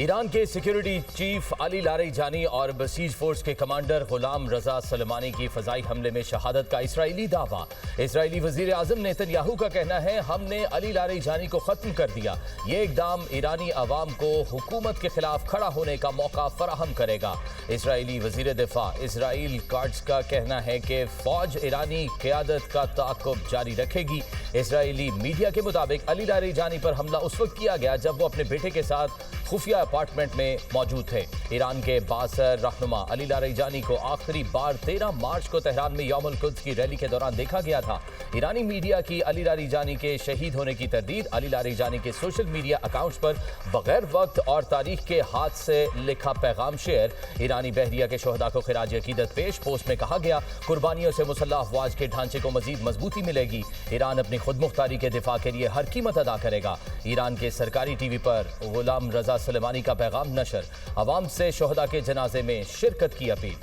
Iran के security chief Ali Larijani और buses force के कमांडर गुलाम रजा सुलेमानी की फजाई हमले में शहादत का इसराइली दावा। इसराइली वजीर आजम नेतन्याहू का कहना है, हमने अली लारीजानी को खत्म कर दिया। ये इकदाम ईरानी अवाम को हुकूमत के खिलाफ खड़ा होने का मौका फराहम करेगा। इसराइली वजीर दिफा इसराइल कार्ड्स का कहना है कि फौज ईरानी क़यादत का ताक़ुब जारी रखेगी। इसराइली मीडिया के मुताबिक अली लारीजानी पर हमला उस वक्त किया गया जब वो अपने बेटे के साथ खुफिया अपार्टमेंट में मौजूद थे। ईरान के बासर रहनुमा अली लारीजानी को आखिरी बार 13 मार्च को तेहरान में यौमुल कुद्स की रैली के दौरान देखा गया था। ईरानी मीडिया की अली लारीजानी के शहीद होने की तरदीद। अली लारीजानी के सोशल मीडिया अकाउंट्स पर बगैर वक्त और तारीख के हाथ से लिखा पैगाम शेयर। ईरानी बहरिया के शोहदा को खिराज अकीदत पेश। पोस्ट में कहा गया, कुर्बानियों से मुसल्लह अफवाज के ढांचे को मजीद मजबूती मिलेगी। ईरान अपनी खुद मुख्तारी के दिफा के लिए हर कीमत अदा करेगा। ईरान के सरकारी टीवी पर गुलाम रजा सुलेमानी का पैगाम नशर। अवाम से शोहदा के जनाजे में शिरकत की अपील।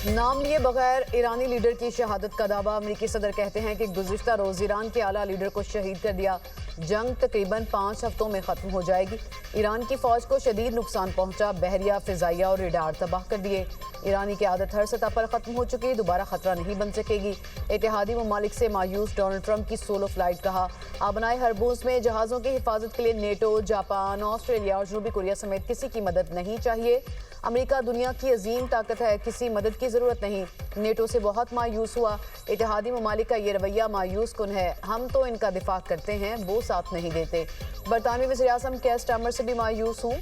नाम लिए बगैर ईरानी लीडर की शहादत का दावा। अमरीकी सदर कहते हैं कि गुज़िश्ता रोज़ ईरान के आला लीडर को शहीद कर दिया। जंग तकरीबन 5 हफ्तों में ख़त्म हो जाएगी। ईरान की फ़ौज को शदीद नुकसान पहुंचा। बहरिया, फ़िज़ाइया और रडार तबाह कर दिए। ईरानी क़यादत हर सतह पर ख़त्म हो चुकी, दोबारा ख़तरा नहीं बन सकेगी। इत्तेहादी ममालिक से मायूस डोनाल्ड ट्रंप की सोलो फ्लाइट। कहा, आबनाए हरबूज में जहाज़ों की हिफाजत के लिए नेटो, जापान, ऑस्ट्रेलिया और जनूबी कोरिया समेत किसी की मदद नहीं चाहिए। अमेरिका दुनिया की अजीम ताकत है, किसी मदद की ज़रूरत नहीं। नेटो से बहुत मायूस हुआ। इत्तेहादी ममालिक का ये रवैया मायूस कुन है। हम तो इनका दिफा करते हैं, वो साथ नहीं देते। बरतानवी वज़ीर-ए-आज़म केयर स्टारमर से भी मायूस हूँ।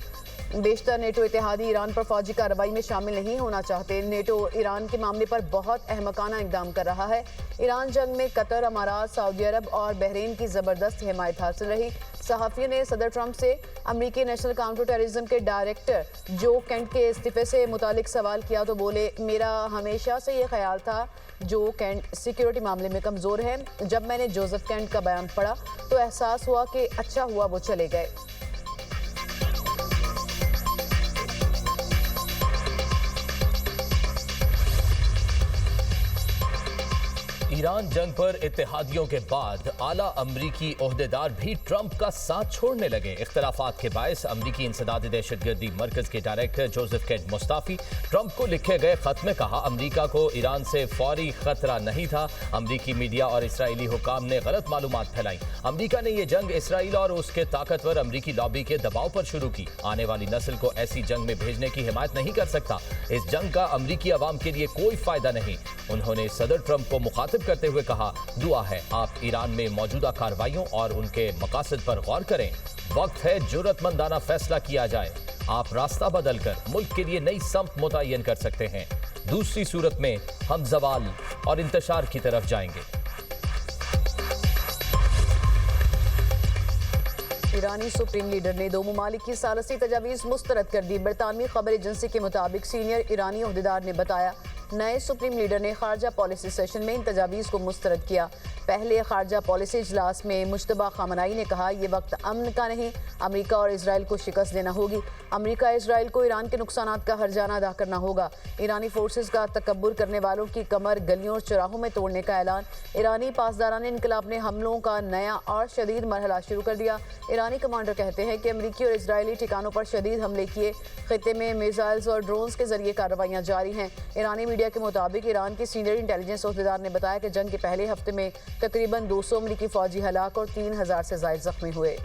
बेशतर नेटो इत्तेहादी ईरान पर फौजी कार्रवाई में शामिल नहीं होना चाहते। नेटो ईरान के मामले पर बहुत अहमकाना इक़दाम कर रहा है। ईरान जंग में कतर, अमारात, सऊदी अरब और बहरीन की ज़बरदस्त हिमायत हासिल रही। सहाफ़ियों ने सदर ट्रंप से अमरीकी नेशनल काउंटर टेररिज्म के डायरेक्टर जो केंट के इस्तीफे से मुतालिक सवाल किया तो बोले, मेरा हमेशा से ये ख्याल था जो केंट सिक्योरिटी मामले में कमज़ोर है। जब मैंने जोसेफ केंट का बयान पढ़ा तो एहसास हुआ कि अच्छा हुआ वो चले गए। ईरान जंग पर इत्तेहादियों के बाद आला अमरीकी ओहदेदार भी ट्रंप का साथ छोड़ने लगे। इख्तलाफात के बायस अमरीकी इंसदाद दहशतगर्दी मरकज के director Joseph Kent Mustafi Trump को लिखे गए खत में कहा, अमरीका को ईरान से फौरी खतरा नहीं था। अमरीकी मीडिया और इसराइली हुकाम ने गलत मालूमात फैलाई। अमरीका ने यह जंग इसराइल और उसके ताकतवर अमरीकी लॉबी के दबाव पर शुरू की। आने वाली नस्ल को ऐसी जंग में भेजने की हिमायत नहीं कर सकता। इस जंग का अमरीकी अवाम के लिए कोई फायदा नहीं। उन्होंने सदर ट्रंप को मुखातिब करते हुए कहा, दुआ है आप ईरान में मौजूदा कार्रवाइयों और उनके मकासद पर गौर करें। वक्त है जुर्रतमंदाना फैसला किया जाए। आप रास्ता बदलकर मुल्क के लिए नई समत मुतय्यन कर सकते हैं। दूसरी सूरत में हम जवाल और इंतशार की तरफ जाएंगे। ईरानी सुप्रीम लीडर ने 2 ममालिक की सालसी तजावीज़ मुस्तरद कर दी। बरतानवी खबर एजेंसी के मुताबिक सीनियर ईरानी ओहदेदार ने बताया, नए सुप्रीम लीडर ने खारजा पॉलिसी सेशन में इन तजावीज़ को मुस्तरद किया। पहले खारजा पॉलिसी इजलास में मुश्तबा खामनाई ने कहा, यह वक्त अमन का नहीं, अमरीका और इसराइल को शिकस्त देना होगी। अमरीका इसराइल को ईरान के नुकसानात का हर्जाना अदा करना होगा। ईरानी फोर्सेस का तकब्बुर करने वालों की कमर गलियों और चौराहों में तोड़ने का ऐलान। ईरानी पासदारान इनकलाब ने हमलों का नया और शदीद मरहला शुरू कर दिया। ईरानी कमांडर कहते हैं कि अमरीकी और इसराइली ठिकानों पर शदीद हमले किए। खित्ते में मिसाइल्स और ड्रोन्स के जरिए कार्रवाइयाँ जारी हैं। ईरानी मीडिया के मुताबिक ईरान के सीनियर इंटेलिजेंस ओहदेदार ने बताया कि जंग के पहले हफ्ते में तकरीबन 200 अमरीकी फौजी हलाक और 3000 से ज़ायद जख्मी हुए।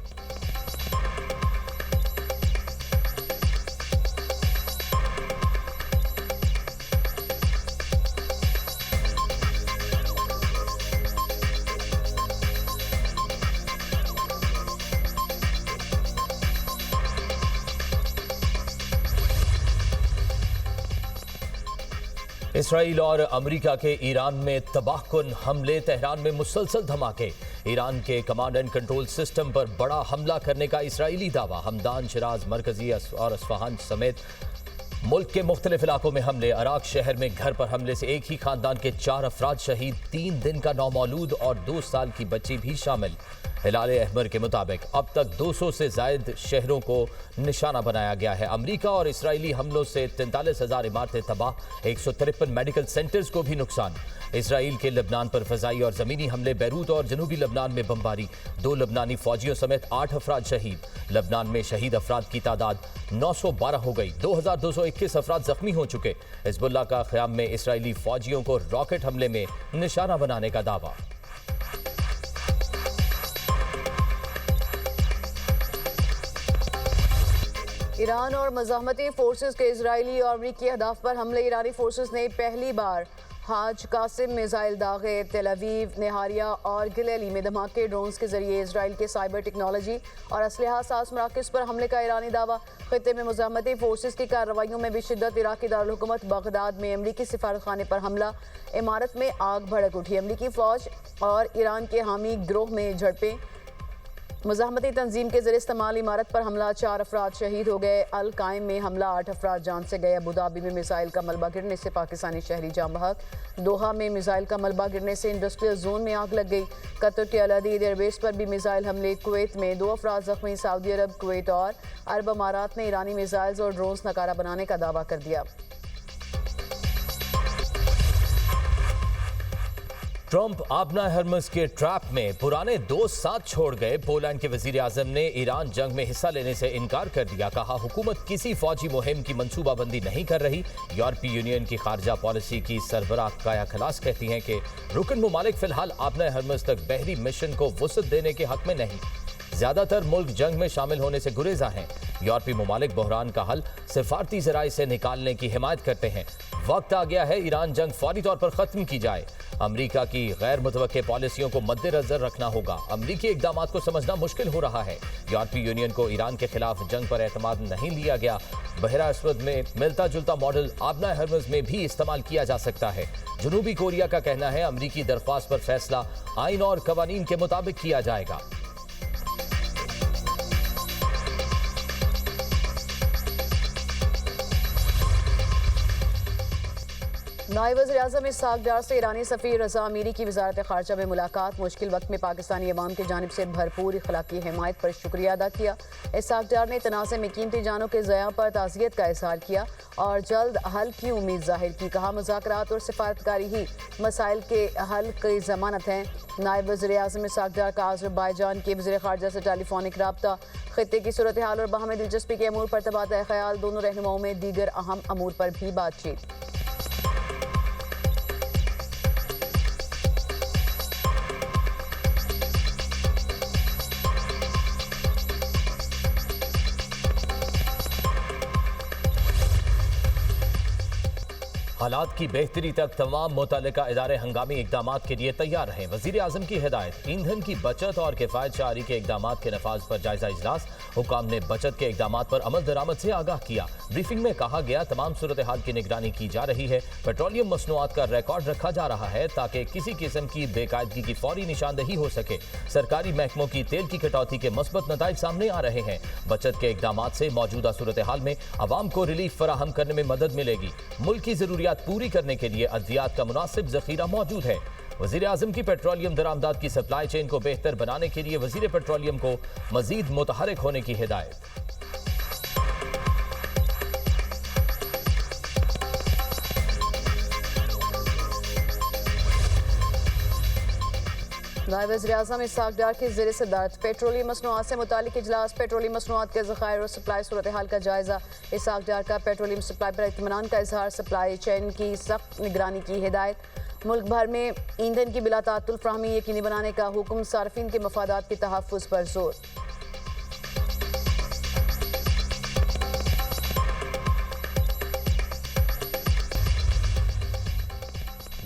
इसराइल और अमेरिका के ईरान में तबाहकुन हमले। तेहरान में मुसलसल धमाके। ईरान के कमांड एंड कंट्रोल सिस्टम पर बड़ा हमला करने का इसराइली दावा। हमदान, शिराज, मरकजी और अस्फहान समेत मुल्क के मुख्तलिफ इलाकों में हमले। अराक शहर में घर पर हमले से एक ही खानदान के 4 अफराद शहीद, 3 दिन का नौमौलूद और 2 साल की बच्ची भी शामिल। हिलाल अहमर के मुताबिक अब तक 200 से जायद शहरों को निशाना बनाया गया है। अमेरिका और इसराइली हमलों से 43,000 इमारतें तबाह, 153 मेडिकल सेंटर्स को भी नुकसान। इसराइल के लबनान पर फजाई और जमीनी हमले, बैरूत और जनूबी लबनान में बमबारी, 2 लबनानी फौजियों समेत 8 अफराद शहीद। लबनान में शहीद अफराद की तादाद 912 हो गई, 2221 अफराद जख्मी हो चुके। हिजबुल्लाह का क़याम में इसराइली फौजियों को रॉकेट हमले में निशाना बनाने का दावा। ईरान और मज़ाहमती फोर्सेस के इजरायली और अमरीकी अहदाफ पर हमले। ईरानी फोर्सेस ने पहली बार हाज कासिम मिसाइल दागे, तेल अवीव, नेहारिया और गिलेली में धमाके ड्रोन्स के जरिए इसराइल के साइबर टेक्नोलॉजी और असलहा साज मराकज़ पर हमले का ईरानी दावा। खित्ते में मुज़ाहमती फोर्सेस की कार्रवाइयों में भी शिद्दत। इराक़ी दारुल हुकूमत बगदाद में अमरीकी सिफारतखाने पर हमला, इमारत में आग भड़क उठी। अमरीकी फ़ौज और ईरान के हामी गिरोह में झड़पें। मुज़ाहमती तंजीम के ज़रिए इस्तेमाल इमारत पर हमला, 4 अफराद शहीद हो गए। अल कायम में हमला, 8 अफराद जान से गए। अबू धाबी में मिसाइल का मलबा गिरने से पाकिस्तानी शहरी जाम बहक। दोहा में मिसाइल का मलबा गिरने से इंडस्ट्रियल जोन में आग लग गई। कतर के अल अदीद एयरबेस पर भी मिसाइल हमले। कुवैत में 2 अफराद जख्मी। सऊदी अरब, कुवैत और अरब अमारात ने ईरानी मिसाइल्स और ड्रोन्स नकारा बनाने का दावा कर दिया। ट्रंप आबना हरमज के ट्रैप में पुराने दोस्त साथ छोड़ गए। पोलैंड के वजीर आजम ने ईरान जंग में हिस्सा लेने से इनकार कर दिया। कहा, हुकूमत किसी फौजी मुहिम की मंसूबाबंदी नहीं कर रही। यूरोपीय यूनियन की खारजा पॉलिसी की सरबराह काया खलास कहती हैं कि रुकन मुमालिक फिलहाल आबना हरमज तक बहरी मिशन को वुसअत देने के हक में नहीं। ज्यादातर मुल्क जंग में शामिल होने से गुरेजा हैं। यूरोपीय मुमालिक बहरान का हल सिफारती जराए से निकालने की हिमायत करते हैं। वक्त आ गया है ईरान जंग फौरी तौर पर खत्म की जाए। अमरीका की गैर मुतवक्के पॉलिसियों को मद्देनजर रखना होगा। अमरीकी इकदाम को समझना मुश्किल हो रहा है। यूरोपीय यूनियन को ईरान के खिलाफ जंग पर एतमाद नहीं लिया गया। बहरा अस्वद में मिलता जुलता मॉडल आबना हरमज में भी इस्तेमाल किया जा सकता है। जनूबी कोरिया का कहना है अमरीकी दरख्वास्त पर फैसला आइन और कवानीन के मुताबिक किया जाएगा। नायब वज़ीर-ए-आज़म इसहाक डार से ईरानी सफ़ीर रज़ा अमीरी की वज़ारत ख़ारजा में मुलाकात। मुश्किल वक्त में पाकिस्तानी अवाम की जानिब से भरपूर इखलाकी हिमायत पर शुक्रिया अदा किया। इसहाक डार ने तनाज़े में कीमती जानों के ज़या पर ताज़ियत का इज़हार किया और जल्द हल की उम्मीद ज़ाहिर की। कहा, मुज़ाकरात और सिफारतकारी ही मसाइल के हल की ज़मानत हैं। नायब वज़ीर-ए-आज़म इसहाक डार का अज़रबाईजान के वज़ीर ख़ारजा से टेलीफोनिक रब्ता, खित्ते की सूरत हाल और बाहमी दिलचस्पी के अमूर पर तबादला ख्याल। दोनों रहनुमाओं में दीगर अहम अमूर पर भी बातचीत। हालात की बेहतरी तक तमाम मुतल्लिका इदारे हंगामी इकदाम के लिए तैयार रहें। वज़ीर आज़म की हिदायत। ईंधन की बचत और किफ़ायत शारी के इकदाम के नफाज पर जायजा इजलास। हुकाम ने बचत के इकदाम पर अमल दरामद से आगाह किया। ब्रीफिंग में कहा गया, तमाम सूरत हाल की निगरानी की जा रही है। पेट्रोलियम मसनूआत का रिकॉर्ड रखा जा रहा है ताकि किसी किस्म की बेकायदगी की फौरी निशानदही हो सके। सरकारी महकमों की तेल की कटौती के मस्बत नताइज सामने आ रहे हैं। बचत के इकदाम से मौजूदा सूरत हाल में अवाम को रिलीफ फराहम करने में मदद मिलेगी। मुल्क की जरूरियात पूरी करने के लिए अद्वियात का मुनासिब जखीरा मौजूद है। वज़ीर आज़म की पेट्रोलियम दरामदात की सप्लाई चेन को बेहतर बनाने के लिए वज़ीर पेट्रोलियम को मजीद मुतहरिक होने की हिदायत। नायब वज़ीर-ए-आज़म इसहाक डार की ज़ेर सदारत पेट्रोलियम मसनूआत से मुतालिक इजलास। पेट्रोलियम मसनूआत के ज़खायर और सप्लाई सूरत हाल का जायजा। इसहाक डार का पेट्रोलियम सप्लाई पर इत्मीनान का इजहार। सप्लाई चेन की सख्त निगरानी की हिदायत। मुल्क भर में ईंधन की बिला तातुल फ्राहमी यकीनी बनाने का हुक्म। सार्फिन के मफादात के तहफ़्फ़ुज़ पर जोर।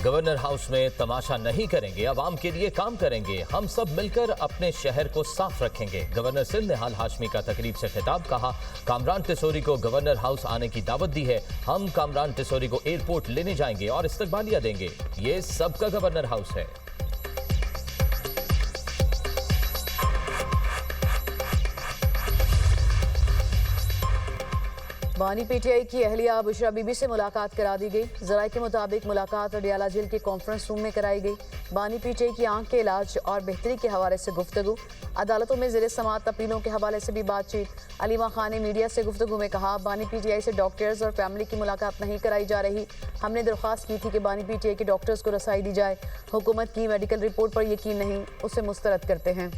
गवर्नर हाउस में तमाशा नहीं करेंगे, अवाम के लिए काम करेंगे। हम सब मिलकर अपने शहर को साफ रखेंगे। गवर्नर सिंध निहाल हाशमी का तकरीब से खिताब। कहा, कामरान टिसोरी को गवर्नर हाउस आने की दावत दी है। हम कामरान टिसोरी को एयरपोर्ट लेने जाएंगे और इस्तकबालिया देंगे। ये सबका गवर्नर हाउस है। बानी पीटीआई की अहलिया बुशरा बीबी से मुलाकात करा दी गई। जराये के मुताबिक मुलाकात अडियाला जेल के कॉन्फ्रेंस रूम में कराई गई। बानी पीटीआई की आंख के इलाज और बेहतरी के हवाले से गुफ्तगू। अदालतों में ज़ेर समाअत अपीलों के हवाले से भी बातचीत। अलीमा खान ने मीडिया से गुफ्तगू में कहा, बानी पीटीआई से डॉक्टर्स और फैमिली की मुलाकात नहीं कराई जा रही। हमने दरख्वास्त की थी कि बानी पीटीआई के डॉक्टर्स को रसाई दी जाए। हुकूमत की मेडिकल रिपोर्ट पर यकीन नहीं, उसे मुस्तरद करते हैं।